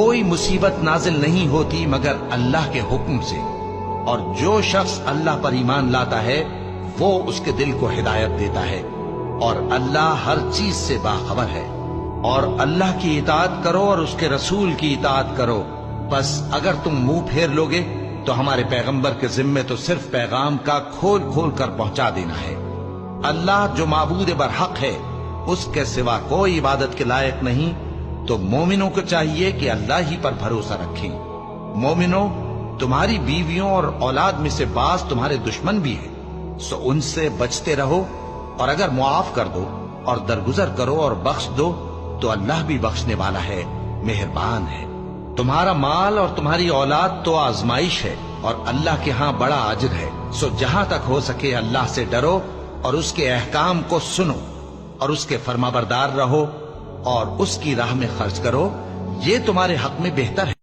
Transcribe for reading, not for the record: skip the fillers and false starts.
کوئی مصیبت نازل نہیں ہوتی مگر اللہ کے حکم سے، اور جو شخص اللہ پر ایمان لاتا ہے وہ اس کے دل کو ہدایت دیتا ہے، اور اللہ ہر چیز سے باخبر ہے۔ اور اللہ کی اطاعت کرو اور اس کے رسول کی اطاعت کرو، بس اگر تم منہ پھیر لوگے تو ہمارے پیغمبر کے ذمے تو صرف پیغام کا کھول کھول کر پہنچا دینا ہے۔ اللہ جو معبود برحق ہے، اس کے سوا کوئی عبادت کے لائق نہیں، تو مومنوں کو چاہیے کہ اللہ ہی پر بھروسہ رکھیں۔ مومنوں، تمہاری بیویوں اور اولاد میں سے بعض تمہارے دشمن بھی ہیں، سو ان سے بچتے رہو، اور اگر معاف کر دو اور درگزر کرو اور بخش دو تو اللہ بھی بخشنے والا ہے، مہربان ہے۔ تمہارا مال اور تمہاری اولاد تو آزمائش ہے، اور اللہ کے ہاں بڑا اجر ہے، سو جہاں تک ہو سکے اللہ سے ڈرو اور اس کے احکام کو سنو اور اس کے فرمانبردار رہو اور اس کی راہ میں خرچ کرو، یہ تمہارے حق میں بہتر ہے۔